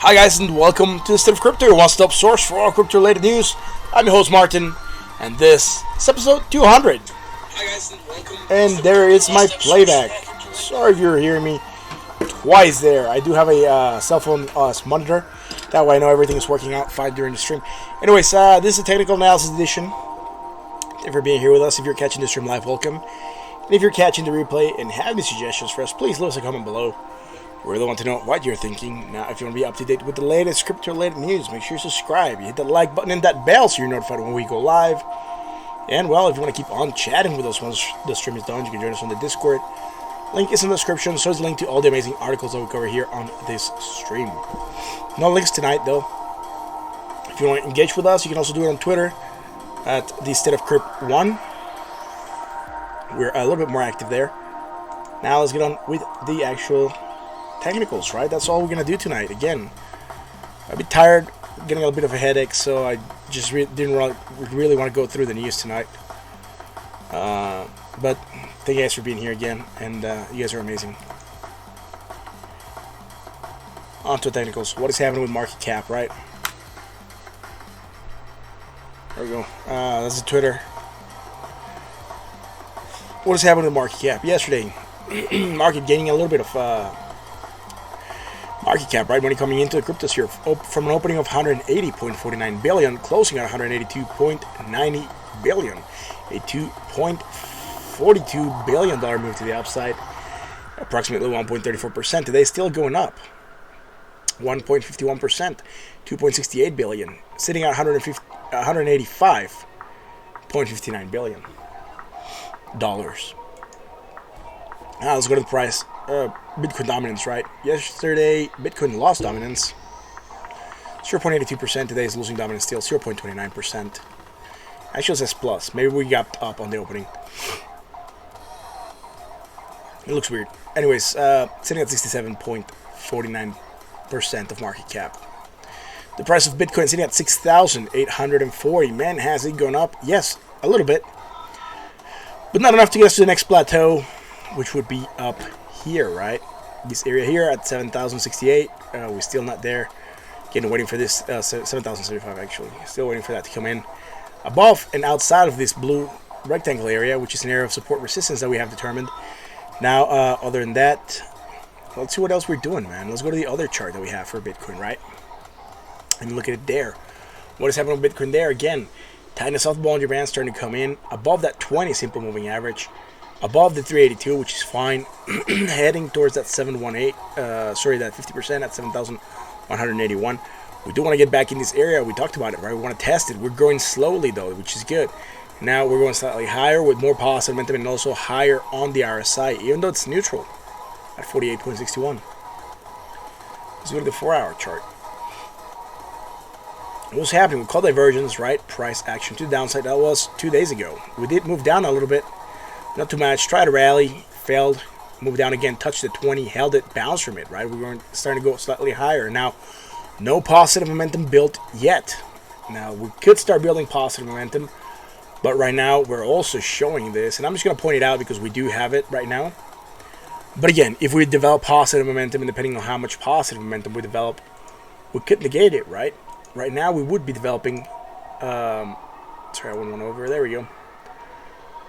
Hi guys, and welcome to the State of Crypto, your one-stop source for all crypto-related news. I'm your host Martin, and this is episode 200. Hi guys, and welcome. And there is my playback. Sorry if you're hearing me twice there. I do have a cell phone monitor. That way I know everything is working out fine during the stream. Anyways, this is a technical analysis edition. Thank you for being here with us. If you're catching the stream live, welcome. And if you're catching the replay and have any suggestions for us, please leave us a comment below. We really want to know what you're thinking. Now, if you want to be up to date with the latest crypto-related news, make sure you subscribe. You hit that like button and that bell so you're notified when we go live. And, well, if you want to keep on chatting with us once the stream is done, you can join us on the Discord. Link is in the description, so is a link to all the amazing articles that we cover here on this stream. No links tonight, though. If you want to engage with us, you can also do it on Twitter at the State of Crypt1. We're a little bit more active there. Now, let's get on with the actual technicals, right? That's all we're gonna do tonight. Again, I'm a bit tired, getting a bit of a headache, so I just didn't really want to go through the news tonight. But thank you guys for being here again, and you guys are amazing. On to technicals. What is happening with market cap, right? There we go. That's the Twitter. What is happening with market cap? Yesterday, market gaining a little bit of market cap, right? Money coming into the cryptosphere from an opening of 180.49 billion, closing at 182.90 billion, a $2.42 billion move to the upside, approximately 1.34%. Today, still going up, 1.51%, 2.68 billion, sitting at 185.59 billion dollars. Now let's go to the price. Bitcoin dominance, right? Yesterday, Bitcoin lost dominance, 0.82%. Today is losing dominance still, 0.29%. Actually, it says plus. Maybe we got up on the opening. It looks weird. Anyways, sitting at 67.49% of market cap. The price of Bitcoin sitting at 6,840. Man, has it gone up? Yes, a little bit, but not enough to get us to the next plateau, which would be up here, right? This area here at 7,068. We're still not there. Again, waiting for this 7,075 actually. Still waiting for that to come in. Above and outside of this blue rectangle area, which is an area of support resistance that we have determined. Now, other than that, let's see what else we're doing, man. Let's go to the other chart that we have for Bitcoin, right? And look at it there. What is happening with Bitcoin there? Again, tightness of the Bollinger Band starting to come in above that 20 simple moving average. Above the 382, which is fine, heading towards that 718, that 50% at 7,181. We do want to get back in this area. We talked about it, right? We want to test it. We're growing slowly, though, which is good. Now we're going slightly higher with more positive momentum and also higher on the RSI, even though it's neutral at 48.61. Let's go to the 4-hour chart. What's happening? We call divergence, right? Price action to the downside. That was 2 days ago. We did move down a little bit. Not too much. Tried to rally, failed, moved down again, touched the 20, held it, bounced from it, right? We were starting to go slightly higher. Now, no positive momentum built yet. Now, we could start building positive momentum, but right now we're also showing this, and I'm just going to point it out because we do have it right now. But again, if we develop positive momentum, and depending on how much positive momentum we develop, we could negate it, right? Right now, we would be developing, sorry, I went one over, there we go.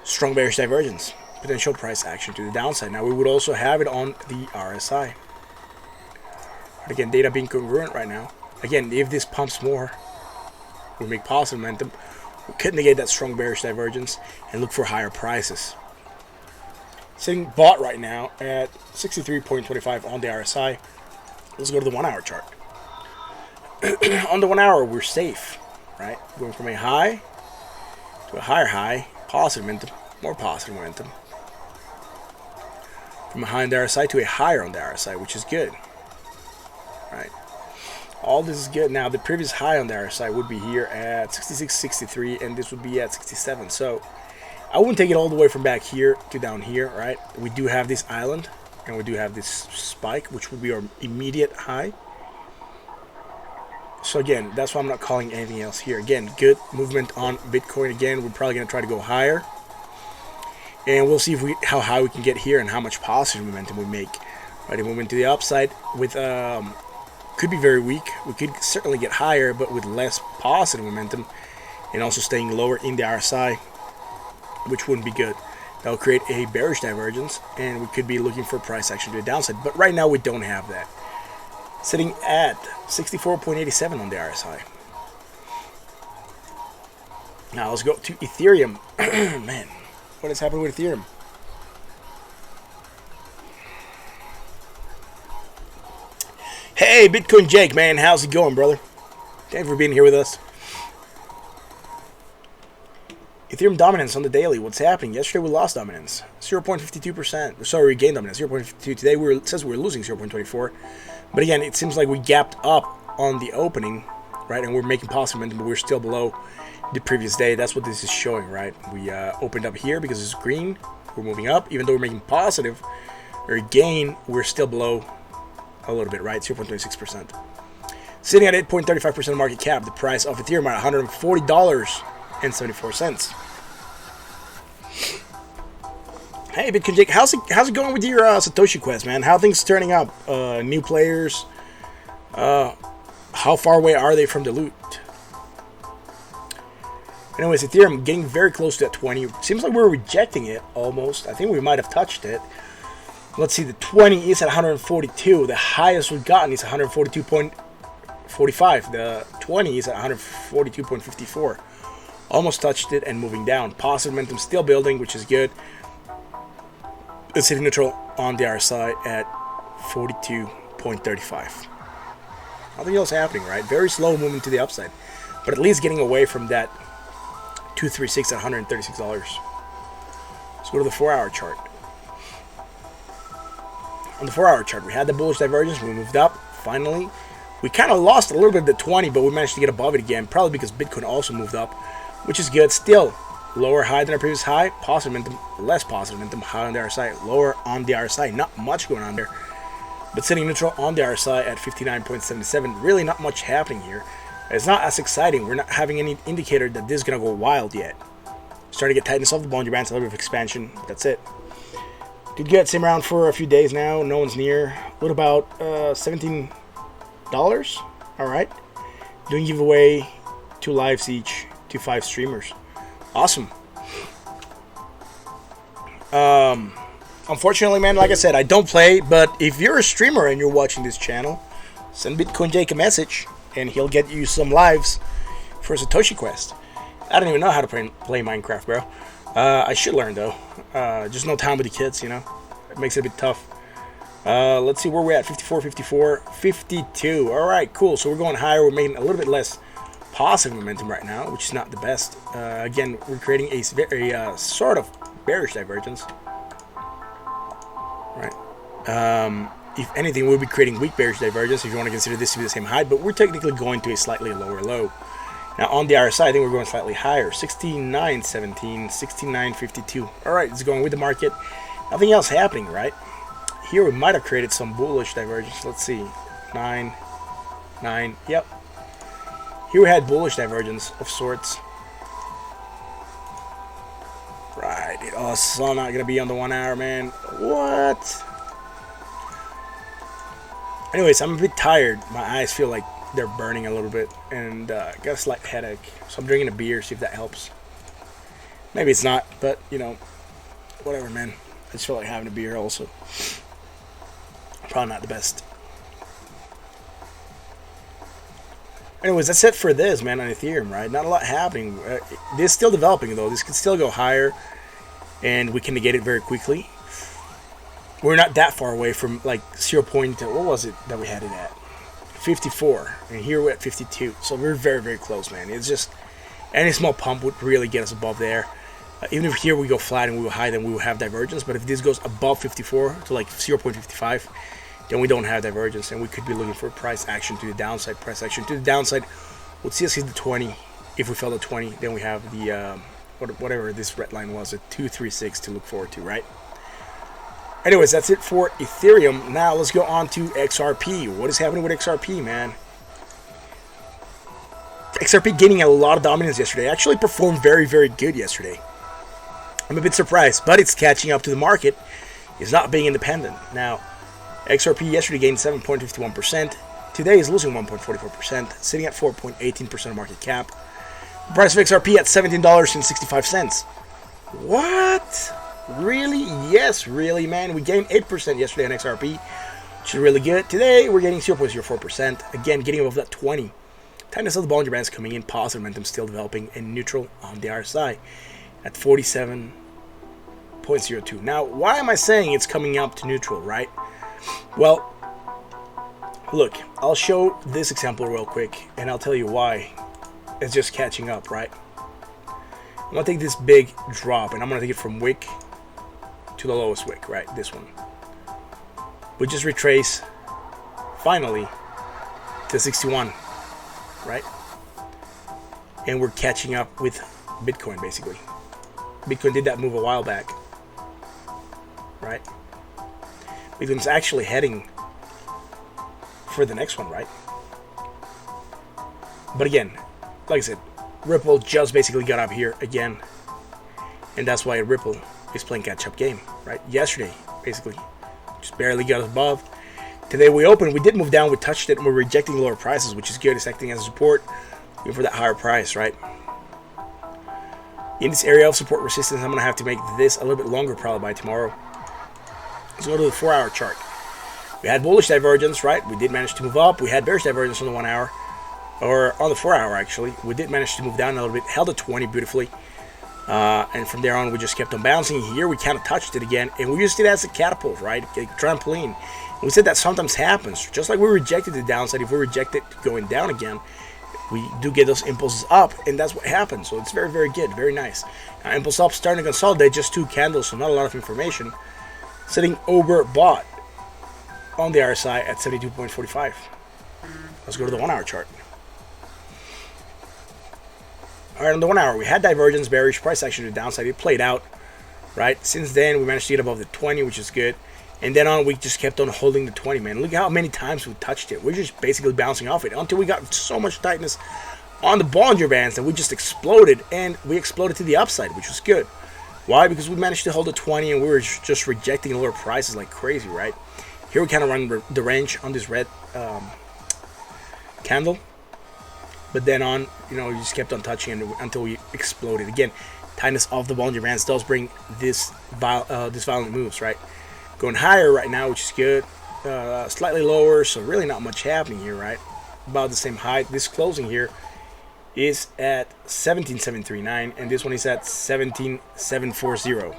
Strong bearish divergence, potential price action to the downside. Now we would also have it on the RSI. But again, data being congruent right now. Again, if this pumps more, we make positive momentum, we could negate that strong bearish divergence and look for higher prices. Sitting bought right now at 63.25 on the RSI. Let's go to the 1-hour chart. On the 1 hour, we're safe, right? Going from a high to a higher high. Positive momentum, more positive momentum. From a high on the RSI to a higher on the RSI, which is good. Right? All this is good. Now, the previous high on the RSI would be here at 66.63, and this would be at 67. So, I wouldn't take it all the way from back here to down here, right? We do have this island, and we do have this spike, which would be our immediate high. So again, that's why I'm not calling anything else here. Again, good movement on Bitcoin. Again, we're probably going to try to go higher. And we'll see if how high we can get here and how much positive momentum we make. Right, a movement to the upside with could be very weak. We could certainly get higher, but with less positive momentum, and also staying lower in the RSI, which wouldn't be good. That will create a bearish divergence, and we could be looking for price action to the downside. But right now, we don't have that. Sitting at 64.87 on the RSI. Now let's go to Ethereum. Man, what is happening with Ethereum? Hey, Bitcoin Jake, man, how's it going, brother? Thanks for being here with us. Ethereum dominance on the daily. What's happening? Yesterday we lost dominance, 0.52%. Sorry, we gained dominance, 0.52. Today it says we're losing 0.24. But again, it seems like we gapped up on the opening, right? And we're making positive momentum, but we're still below the previous day. That's what this is showing, right? We opened up here because it's green. We're moving up, even though we're making positive or gain. We're still below a little bit, right? 0.26%. Sitting at 8.35% market cap. The price of Ethereum at $140.74. Hey, Bitcoin Jake, how's it going with your Satoshi Quest, man? How are things turning up? New players? How far away are they from the loot? Anyways, Ethereum getting very close to that 20. Seems like we're rejecting it almost. I think we might have touched it. Let's see, the 20 is at 142. The highest we've gotten is 142.45. The 20 is at 142.54. Almost touched it and moving down. Positive momentum still building, which is good. It's hitting neutral on the RSI at 42.35. Nothing else happening, right? Very slow movement to the upside, but at least getting away from that 236 at $136. Let's go to the 4-hour chart. On the 4-hour chart, we had the bullish divergence. We moved up finally. We kind of lost a little bit of the 20, but we managed to get above it again, probably because Bitcoin also moved up, which is good. Still lower high than our previous high. Positive momentum, less positive momentum. High on the RSI, lower on the RSI. Not much going on there, but sitting neutral on the RSI at 59.77. Really not much happening here. It's not as exciting. We're not having any indicator that this is going to go wild yet. Starting to get tightness off the Bollinger Bands, a little bit of expansion. That's it. Did get same around for a few days now. No one's near. What about $17? All right. Doing giveaway 2 lives each to 5 streamers. Awesome. Unfortunately, man, like I said, I don't play, but if you're a streamer and you're watching this channel, send Bitcoin Jake a message and he'll get you some lives for Satoshi Quest. I don't even know how to play Minecraft, bro. I should learn, though. Just no time with the kids, you know. It makes it a bit tough. Let's see where we're at. 54, 54, 52. All right, cool. So we're going higher. We're making a little bit less positive momentum right now, which is not the best. Again, we're creating a very sort of bearish divergence. Right. If anything, we'll be creating weak bearish divergence if you want to consider this to be the same height, but we're technically going to a slightly lower low. Now on the RSI, I think we're going slightly higher. 69.17, 69.52. All right, it's going with the market. Nothing else happening, right? Here we might have created some bullish divergence. Let's see. 9, 9. Yep. Here we had bullish divergence of sorts. Right. Oh, it's still not going to be on the 1 hour, man. What? Anyways, I'm a bit tired. My eyes feel like they're burning a little bit, and got a slight headache. So I'm drinking a beer, see if that helps. Maybe it's not, but you know, whatever, man. I just feel like having a beer also. Probably not the best. Anyways, that's it for this, man, on Ethereum, right? Not a lot happening. This is still developing, though. This could still go higher, and we can negate it very quickly. We're not that far away from, like, 0. What was it that we had it at? 54, and here we're at 52. So we're very, very close, man. It's just any small pump would really get us above there. Even if here we go flat and we go high, then we will have divergence. But if this goes above 54 to like 0.55, then we don't have divergence, and we could be looking for price action to the downside. Price action to the downside would see us hit the 20. If we fell to 20, then we have the whatever this red line was, a 236 to look forward to, right? Anyways, that's it for Ethereum. Now let's go on to XRP. What is happening with XRP, man? XRP gaining a lot of dominance yesterday. Actually performed very, very good yesterday. I'm a bit surprised, but it's catching up to the market. It's not being independent. Now, XRP yesterday gained 7.51%. today is losing 1.44%, sitting at 4.18% of market cap. Price of XRP at $17.65. What? Really? Yes, really, man. We gained 8% yesterday on XRP, which is really good. Today, we're getting 0.04%. Again, getting above that 20. Tightness of the Bollinger Bands coming in. Positive momentum still developing, and neutral on the RSI at 47.02. Now, why am I saying it's coming up to neutral, right? Well, look, I'll show this example real quick, and I'll tell you why it's just catching up, right? I'm going to take this big drop, and I'm going to take it from wick to the lowest wick, right? This one. We just retrace, finally, to 61, right? And we're catching up with Bitcoin, basically. Bitcoin did that move a while back, right? Bitcoin's actually heading for the next one, right? But again, like I said, Ripple just basically got up here again, and that's why Ripple is playing catch-up game, right? Yesterday, basically, just barely got above. Today we opened, we did move down, we touched it, and we're rejecting lower prices, which is good. It's acting as a support, looking for that higher price, right? In this area of support resistance, I'm going to have to make this a little bit longer probably by tomorrow. Let's go to the 4-hour chart. We had bullish divergence, right? We did manage to move up. We had bearish divergence on the 1 hour, or on the 4 hour actually. We did manage to move down a little bit, held at 20 beautifully. And from there on, we just kept on bouncing. Here, we kind of touched it again, and we used it as a catapult, right? A trampoline. And we said that sometimes happens. Just like we rejected the downside, if we reject it going down again, we do get those impulses up, and that's what happens. So it's very, very good, very nice. Now, impulse up, starting to consolidate, just 2 candles, so not a lot of information. Sitting overbought on the RSI at 72.45. Let's go to the 1 hour chart. All right, on the 1 hour, we had divergence, bearish, price action to the downside. It played out, right? Since then, we managed to get above the 20, which is good. And then on, we just kept on holding the 20, man. Look how many times we touched it. We're just basically bouncing off it until we got so much tightness on the Bollinger Bands that we just exploded, and we exploded to the upside, which was good. Why? Because we managed to hold the 20, and we were just rejecting lower prices like crazy, right? Here we kind of run the range on this red candle. But then on, you know, we just kept on touching until we exploded. Again, tightness of the Bollinger Bands does bring this violent moves, right? Going higher right now, which is good. Slightly lower, so really not much happening here, right? About the same height. This closing here is at 17,739, and this one is at 17,740.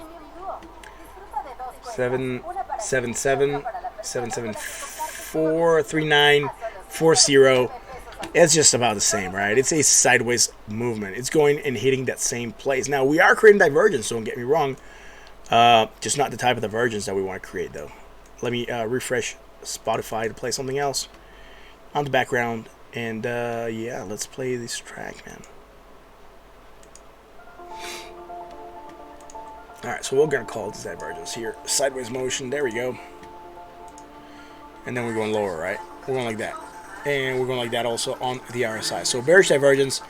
777, 774, 3940. It's just about the same, right? It's a sideways movement. It's going and hitting that same place. Now, we are creating divergence, don't get me wrong. Just not the type of divergence that we want to create, though. Let me refresh Spotify to play something else on the background. And, yeah, let's play this track, man. Alright, so we're going to call this divergence here. Sideways motion, there we go. And then we're going lower, right? We're going like that. And we're going like that also on the RSI. So bearish divergence,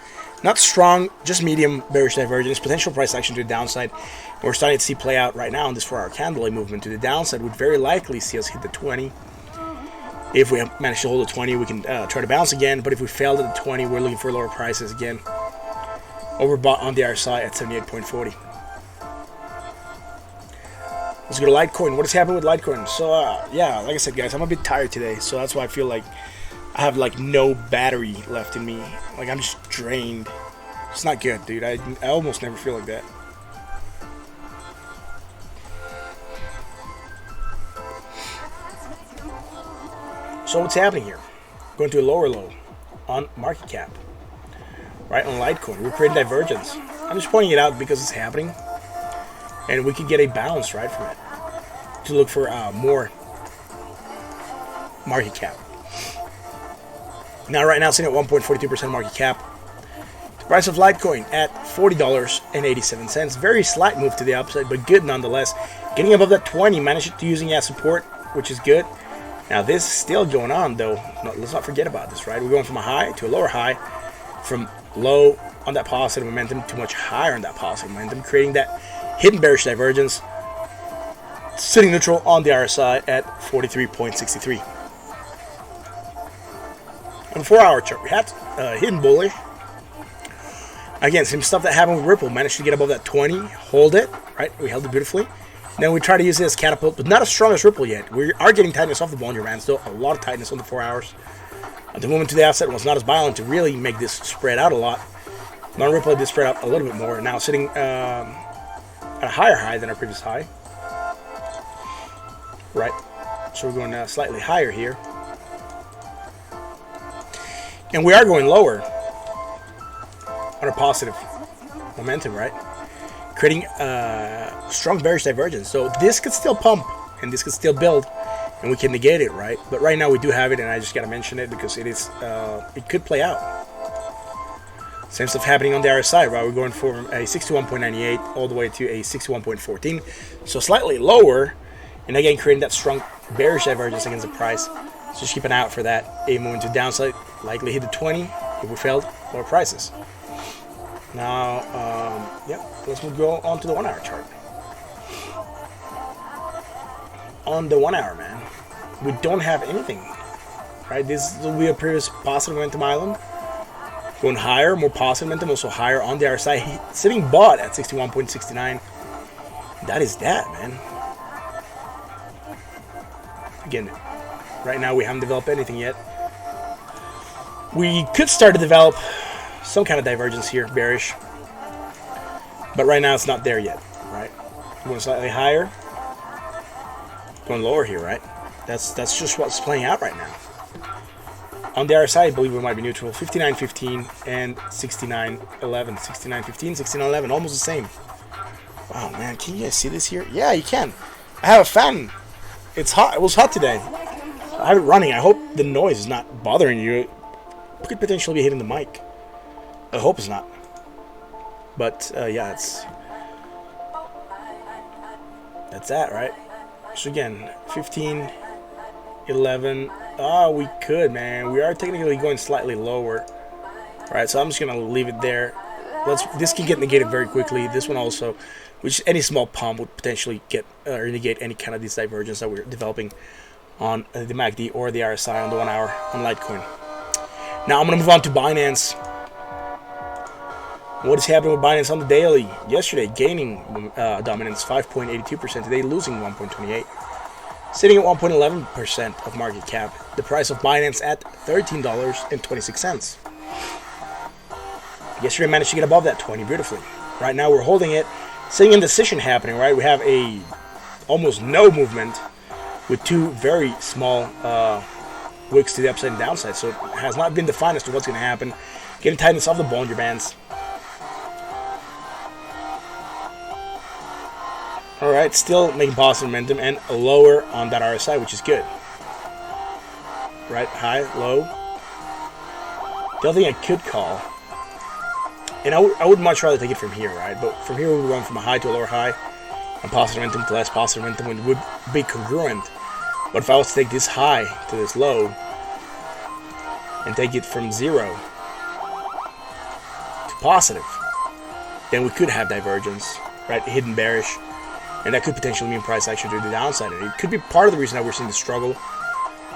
not strong, just medium bearish divergence. Potential price action to the downside. And we're starting to see play out right now on this 4-hour candle movement to the downside. Would very likely see us hit the 20. If we manage to hold the 20, we can try to bounce again. But if we failed at the 20, we're looking for lower prices again. Overbought on the RSI at 78.40. Let's go to Litecoin. What has happened with Litecoin? So, yeah, like I said, guys, I'm a bit tired today. So that's why I feel like I have, like, no battery left in me. Like, I'm just drained. It's not good, dude. I almost never feel like that. So what's happening here? Going to a lower low on market cap. Right, on Litecoin. We're creating divergence. I'm just pointing it out because it's happening. And we could get a bounce, right, from it. To look for more market cap. Now, right now, sitting at 1.42% market cap. The price of Litecoin at $40.87. Very slight move to the upside, but good nonetheless. Getting above that 20, managed to using it as support, which is good. Now, this is still going on, though. No, let's not forget about this, right? We're going from a high to a lower high. From low on that positive momentum to much higher on that positive momentum, creating that hidden bearish divergence. Sitting neutral on the RSI at 43.63. On the 4-hour chart, we had hidden bullish. Again, same stuff that happened with Ripple. Managed to get above that 20, hold it, right? We held it beautifully. Then we try to use it as catapult, but not as strong as Ripple yet. We are getting tightness off the Bollinger Bands, though. A lot of tightness on the 4 hours. The movement to the offset was not as violent to really make this spread out a lot. Non-Ripple did spread out a little bit more. Now sitting at a higher high than our previous high. Right. So we're going slightly higher here. And we are going lower on a positive momentum, right? Creating a strong bearish divergence. So this could still pump and this could still build and we can negate it, right? But right now we do have it, and I just gotta mention it because it is it could play out. Same stuff happening on the RSI, right? We're going from a 61.98 all the way to a 61.14, so slightly lower, and again creating that strong bearish divergence against the price. So just keep an eye out for that. A moving to downside, likely hit the 20. If we failed, lower prices. Now, let's go on to the 1 hour chart. On the 1 hour, man, we don't have anything, right? This will be a previous positive momentum island. Going higher, more positive momentum, also higher on the RSI, sitting bought at 61.69. That is that, man. Again, right now we haven't developed anything yet. We could start to develop some kind of divergence here, bearish. But right now it's not there yet, right? Going slightly higher. Going lower here, right? That's just what's playing out right now. On the RSI, I believe we might be neutral. 59.15 and 69.11. 69.15, 69.11, almost the same. Wow, man, can you guys see this here? Yeah, you can. I have a fan. It's hot. It was hot today. I have it running. I hope the noise is not bothering you. It could potentially be hitting the mic. I hope it's not. But yeah, that's that, right? So again, 15, 11. We could, man. We are technically going slightly lower, right? So I'm just gonna leave it there. This can get negated very quickly. This one also, which any small pump would potentially get or negate any kind of this divergence that we're developing on the MACD or the RSI on the 1 hour on Litecoin. Now I'm gonna move on to Binance. What is happening with Binance on the daily? Yesterday, gaining dominance 5.82%. Today, losing 1.28%. Sitting at 1.11% of market cap. The price of Binance at $13.26. Yesterday, managed to get above that 20 beautifully. Right now, we're holding it. Sitting indecision happening, right? We have a almost no movement with two very small wicks to the upside and downside. So it has not been defined as to what's going to happen. Getting tightness off the Bollinger Bands. Alright, still making positive momentum and lower on that RSI, which is good. Right, high, low. The other thing I could call, and I would much rather take it from here, right? But from here we would run from a high to a lower high, and positive momentum to less positive momentum, it would be congruent. But if I was to take this high to this low, and take it from 0 to positive, then we could have divergence, right? Hidden bearish. And that could potentially mean price action to the downside. And it could be part of the reason that we're seeing the struggle.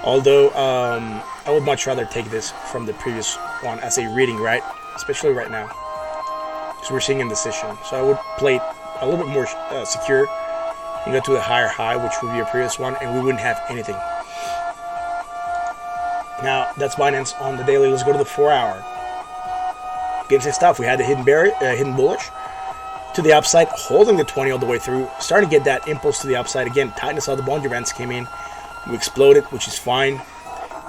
Although, I would much rather take this from the previous one as a reading, right? Especially right now. Because we're seeing indecision. So I would play it a little bit more secure. And go to a higher high, which would be a previous one. And we wouldn't have anything. Now, that's Binance on the daily. Let's go to the 4 hour. Game same stuff. We had the hidden bullish to the upside, holding the 20 all the way through, starting to get that impulse to the upside. Again, tightness of the Bollinger Bands came in. We exploded, which is fine.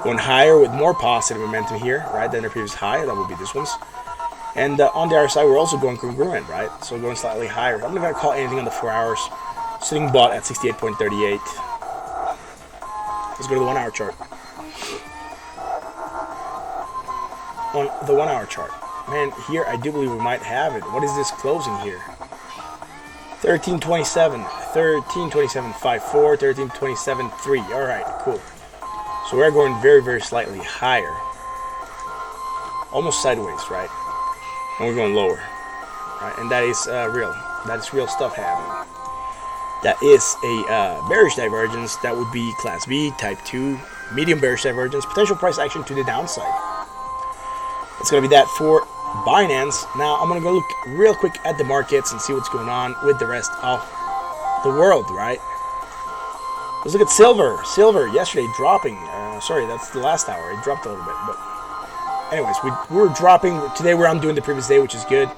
Going higher with more positive momentum here, right, than the previous high. That would be this one's. And on the RSI, we're also going congruent, right? So going slightly higher. I'm not going to call anything on the 4 hours. Sitting bought at 68.38. Let's go to the 1 hour chart. On the 1 hour chart. Man, here I do believe we might have it. What is this closing here? 1327, 1327.54, 1327.3. All right, cool. So we're going very, very slightly higher. Almost sideways, right? And we're going lower. Right? And that is real. That is real stuff happening. That is a bearish divergence. That would be Class B, Type 2, medium bearish divergence. Potential price action to the downside. It's going to be that for Binance. Now, I'm going to go look real quick at the markets and see what's going on with the rest of the world, right? Let's look at silver. Silver yesterday dropping. Sorry, that's the last hour. It dropped a little bit, but anyways, we were dropping. Today we're undoing the previous day, which is good.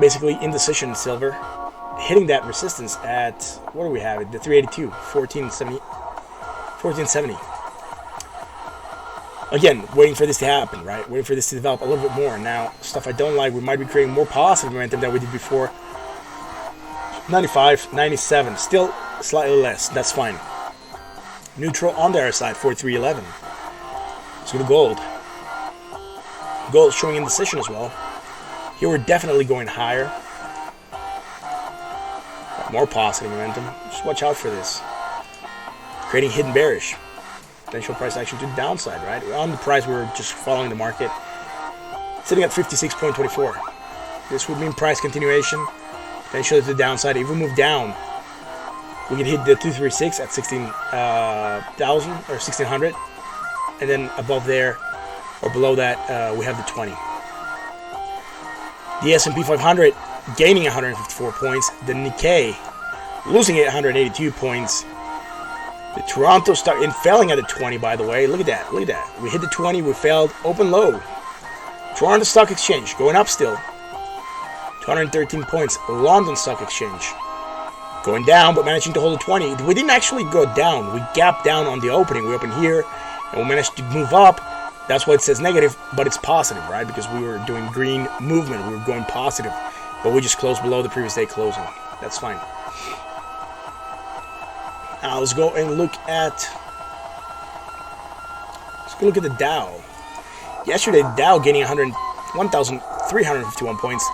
Basically, indecision in silver, hitting that resistance at, what do we have? The 382, 1470. Again, waiting for this to happen, right? Waiting for this to develop a little bit more. Now, stuff I don't like, we might be creating more positive momentum than we did before. 95, 97, still slightly less. That's fine. Neutral on the other side, 4311. Let's go to gold. Gold showing indecision as well. Here we're definitely going higher. More positive momentum. Just watch out for this. Creating hidden bearish. Potential price action to the downside, right? On the price, we're just following the market. Sitting at 56.24. This would mean price continuation. Potentially to the downside. If we move down, we can hit the 236 at 16,000 or 1600. And then above there, or below that, we have the 20. The S&P 500 gaining 154 points. The Nikkei losing 182 points. The Toronto stock and failing at the 20, by the way. Look at that. Look at that. We hit the 20. We failed. Open low. Toronto Stock Exchange going up still. 213 points. London Stock Exchange going down, but managing to hold the 20. We didn't actually go down. We gapped down on the opening. We opened here, and we managed to move up. That's why it says negative, but it's positive, right? Because we were doing green movement. We were going positive, but we just closed below the previous day closing. That's fine. Now let's go and look at the Dow. Yesterday, Dow gaining 1,351 points,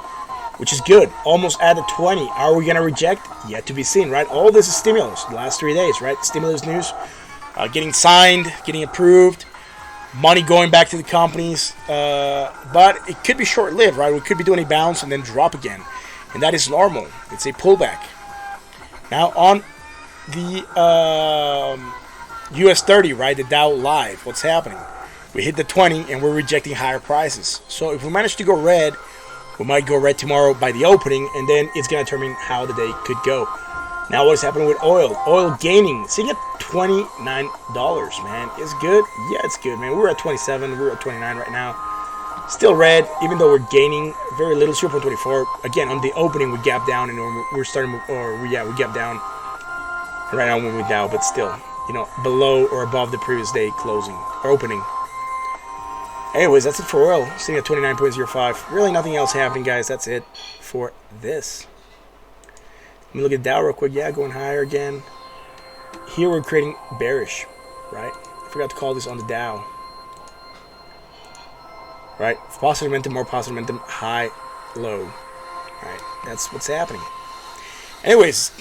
which is good. Almost at the 20. Are we going to reject? Yet to be seen, right? All this is stimulus. The last 3 days, right? Stimulus news. Getting signed, getting approved. Money going back to the companies. But it could be short-lived, right? We could be doing a bounce and then drop again. And that is normal. It's a pullback. Now on the US 30, right? The Dow Live. What's happening? We hit the 20 and we're rejecting higher prices. So if we manage to go red, we might go red tomorrow by the opening, and then it's going to determine how the day could go. Now what is happening with oil? Oil gaining, sitting at $29, man. Is good? Yeah, it's good, man. We're at 27. We're at 29 right now. Still red, even though we're gaining very little, 0.24. Again, on the opening, we gap down, and we're starting, we gap down. Right now, when we're down, but still, below or above the previous day closing or opening. Anyways, that's it for oil. Sitting at 29.05. Really nothing else happening, guys. That's it for this. Let me look at Dow real quick. Yeah, going higher again. Here we're creating bearish, right? I forgot to call this on the Dow. Right? Positive momentum, more positive momentum, high, low. Right? That's what's happening. Anyways,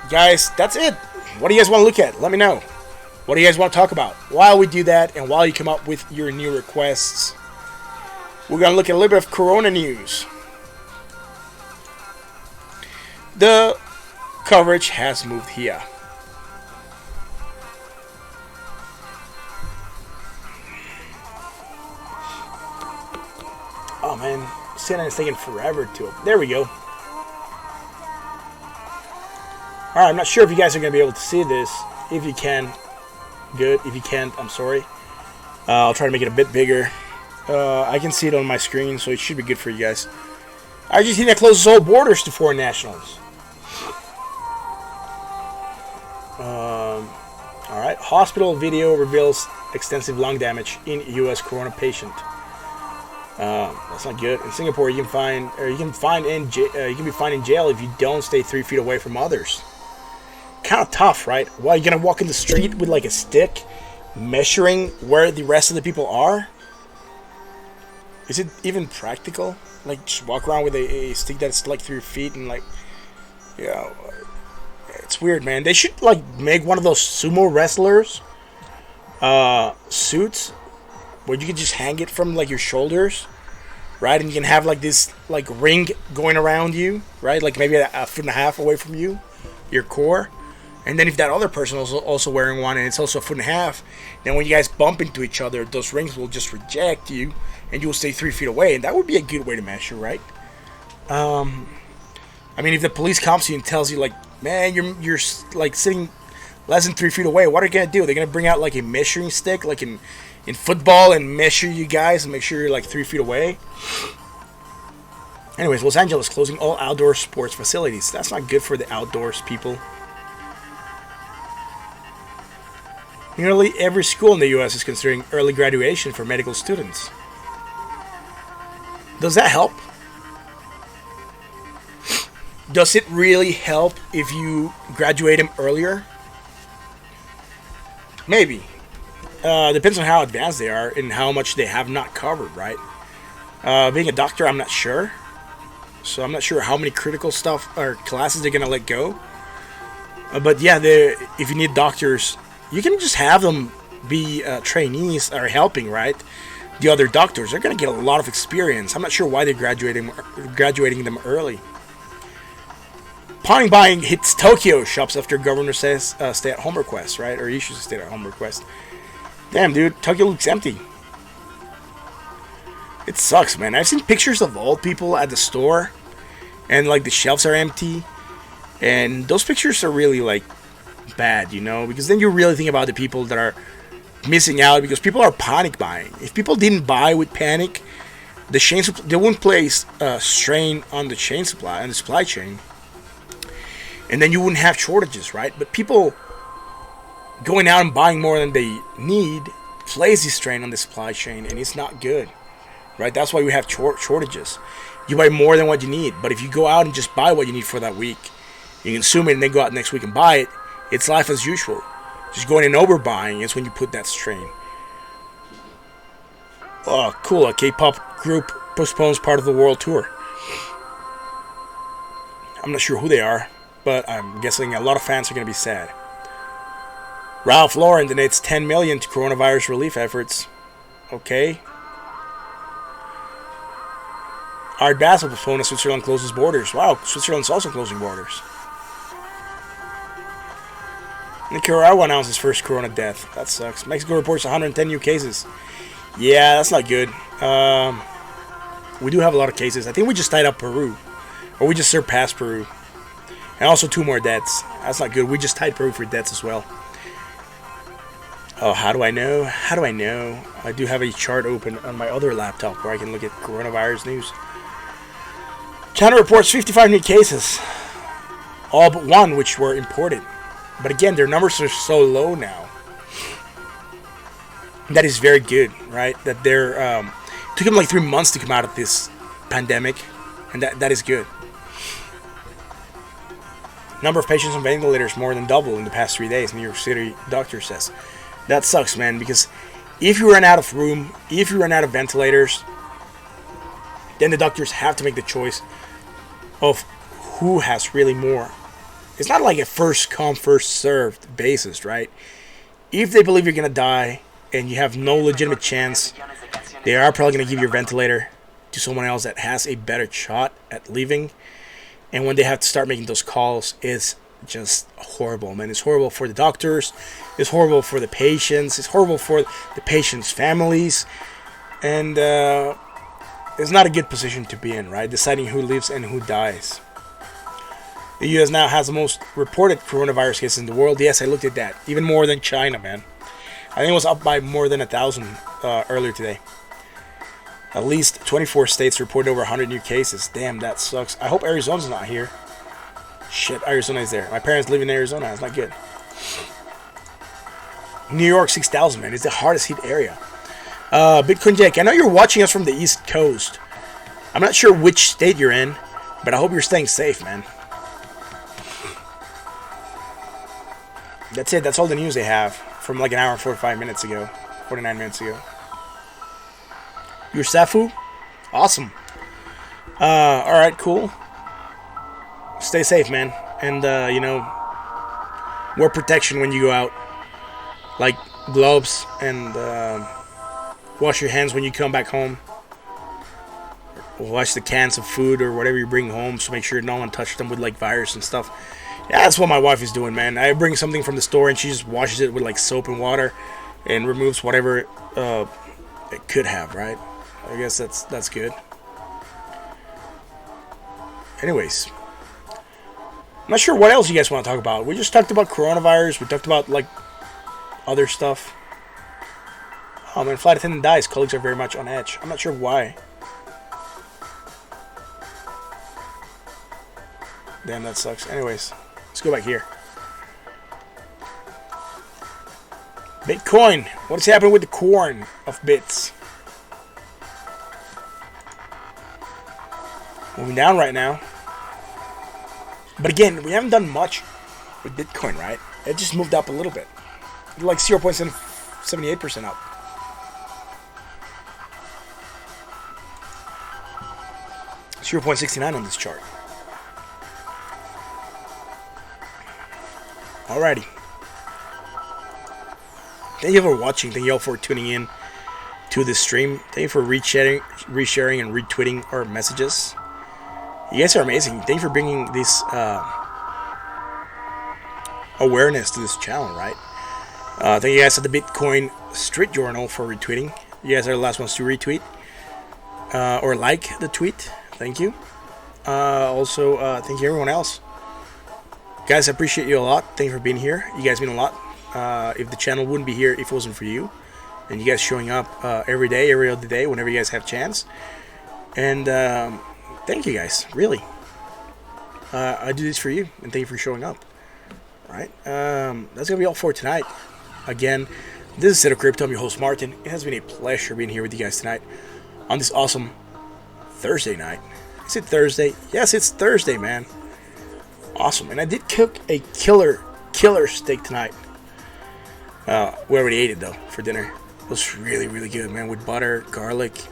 guys, that's it. What do you guys want to look at? Let me know. What do you guys want to talk about? While we do that, and while you come up with your new requests, we're going to look at a little bit of Corona news. The coverage has moved here. Oh man, CNN is taking forever to. There we go. Alright, I'm not sure if you guys are going to be able to see this. If you can, good. If you can't, I'm sorry. I'll try to make it a bit bigger. I can see it on my screen, so it should be good for you guys. Argentina closes all borders to foreign nationals. Alright, hospital video reveals extensive lung damage in U.S. corona patient. That's not good. In Singapore, you can be fined in jail if you don't stay 3 feet away from others. Kind of tough, right? Why, you gonna walk in the street with like a stick, measuring where the rest of the people are? Is it even practical? Like, just walk around with a stick that's like 3 feet and like, it's weird, man. They should like make one of those sumo wrestlers suits where you can just hang it from like your shoulders, right? And you can have like this like ring going around you, right? Like maybe a foot and a half away from you, your core. And then if that other person is also wearing one and it's also a foot and a half, then when you guys bump into each other, those rings will just reject you and you'll stay 3 feet away. And that would be a good way to measure, right? I mean, if the police comes to you and tells you, like, man, you're like sitting less than 3 feet away, what are they gonna do? They're gonna bring out like a measuring stick, like in football, and measure you guys and make sure you're like 3 feet away. Anyways, Los Angeles closing all outdoor sports facilities. That's not good for the outdoors people. Nearly every school in the U.S. is considering early graduation for medical students. Does that help? Does it really help if you graduate them earlier? Maybe. Depends on how advanced they are and how much they have not covered, right? Being a doctor, I'm not sure. So I'm not sure how many critical stuff or classes they're going to let go. But yeah, if you need doctors, you can just have them be trainees or helping, right? The other doctors, they're going to get a lot of experience. I'm not sure why they're graduating them early. Panic buying hits Tokyo shops after governor says stay-at-home request, right? Or issues a stay-at-home request. Damn, dude, Tokyo looks empty. It sucks, man. I've seen pictures of old people at the store, and like the shelves are empty, and those pictures are really like bad, you know, because then you really think about the people that are missing out because people are panic buying. If people didn't buy with panic, they wouldn't place strain on the supply chain, and then you wouldn't have shortages, right? But people going out and buying more than they need places strain on the supply chain, and it's not good, right? That's why we have shortages. You buy more than what you need, but if you go out and just buy what you need for that week, you consume it and then go out next week and buy it, it's life as usual. Just going and overbuying is when you put that strain. Oh, cool. A K-pop group postpones part of the world tour. I'm not sure who they are, but I'm guessing a lot of fans are going to be sad. Ralph Lauren donates $10 million to coronavirus relief efforts. Okay. Art Basel postponed as Switzerland closes borders. Wow, Switzerland's also closing borders. Nicaragua announces first corona death. That sucks. Mexico reports 110 new cases. Yeah, that's not good. We do have a lot of cases. I think we just tied up Peru. Or we just surpassed Peru. And also 2 more deaths. That's not good. We just tied Peru for deaths as well. Oh, how do I know? How do I know? I do have a chart open on my other laptop where I can look at coronavirus news. China reports 55 new cases. All but 1 which were imported. But again, their numbers are so low now. That is very good, right? That they're it took them like 3 months to come out of this pandemic, and that is good. Number of patients on ventilators more than double in the past 3 days, New York City doctor says. That sucks, man, because if you run out of room, if you run out of ventilators, then the doctors have to make the choice of who has really more. It's not like a first come, first served basis, right? If they believe you're going to die and you have no legitimate chance, they are probably going to give your ventilator to someone else that has a better shot at leaving. And when they have to start making those calls, it's just horrible, man. It's horrible for the doctors. It's horrible for the patients. It's horrible for the patients' families. And it's not a good position to be in, right? Deciding who lives and who dies. The U.S. now has the most reported coronavirus cases in the world. Yes, I looked at that. Even more than China, man. I think it was up by more than 1,000 earlier today. At least 24 states reported over 100 new cases. Damn, that sucks. I hope Arizona's not here. Shit, Arizona is there. My parents live in Arizona. That's not good. New York, 6,000, man. It's the hardest hit area. Bitcoin Jake, I know you're watching us from the East Coast. I'm not sure which state you're in, but I hope you're staying safe, man. That's it. That's all the news they have from like an hour and 45 minutes ago. 49 minutes ago. You're Safu? Awesome. Alright, cool. Stay safe, man. And, wear protection when you go out. Like gloves and wash your hands when you come back home. Wash the cans of food or whatever you bring home, so make sure no one touched them with like virus and stuff. Yeah, that's what my wife is doing, man. I bring something from the store and she just washes it with like soap and water and removes whatever it could have, right? I guess that's good. Anyways, I'm not sure what else you guys want to talk about. We just talked about coronavirus. We talked about like other stuff. Oh man, flight attendant dies. Colleagues are very much on edge. I'm not sure why. Damn, that sucks. Anyways, let's go back here. Bitcoin. What is happening with the corn of bits? Moving down right now. But again, we haven't done much with Bitcoin, right? It just moved up a little bit. Like 0.78% up. .69 on this chart. Alrighty. Thank you for watching. Thank you all for tuning in to this stream. Thank you for resharing and retweeting our messages. You guys are amazing. Thank you for bringing this awareness to this channel, right? Thank you guys at the Bitcoin Street Journal for retweeting. You guys are the last ones to retweet or like the tweet. Thank you. Also, thank you everyone else. Guys, I appreciate you a lot. Thank you for being here. You guys mean a lot. If the channel wouldn't be here if it wasn't for you. And you guys showing up every day, every other day, whenever you guys have a chance. And thank you guys, really. I do this for you, and thank you for showing up. All right, that's gonna be all for tonight. Again, this is State of Crypto. I'm your host, Martin. It has been a pleasure being here with you guys tonight on this awesome Thursday night. Is it Thursday? Yes, it's Thursday, man. Awesome, and I did cook a killer steak tonight. We already ate it though for dinner. It was really, really good, man, with butter, garlic. It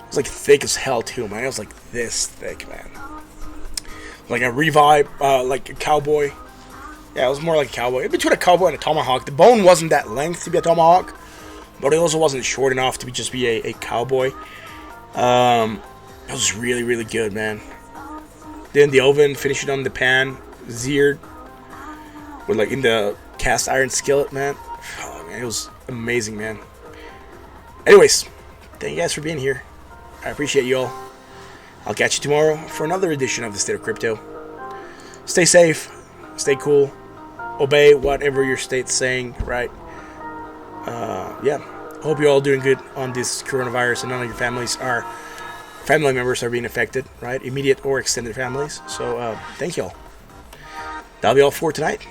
was like thick as hell too, man. It was like this thick, man. Like a ribeye, like a cowboy. Yeah, it was more like a cowboy. Between a cowboy and a tomahawk. The bone wasn't that length to be a tomahawk, but it also wasn't short enough to just be a cowboy. It was really, really good, man. Then the oven, finish it on the pan, seared with like in the cast iron skillet, man. Oh, man, it was amazing, man. Anyways, thank you guys for being here. I appreciate you all. I'll catch you tomorrow for another edition of the State of Crypto. Stay safe, stay cool, obey whatever your state's saying, right? Yeah, hope you're all doing good on this coronavirus and none of your family members are being affected, right? Immediate or extended families. So thank you all. That'll be all for tonight.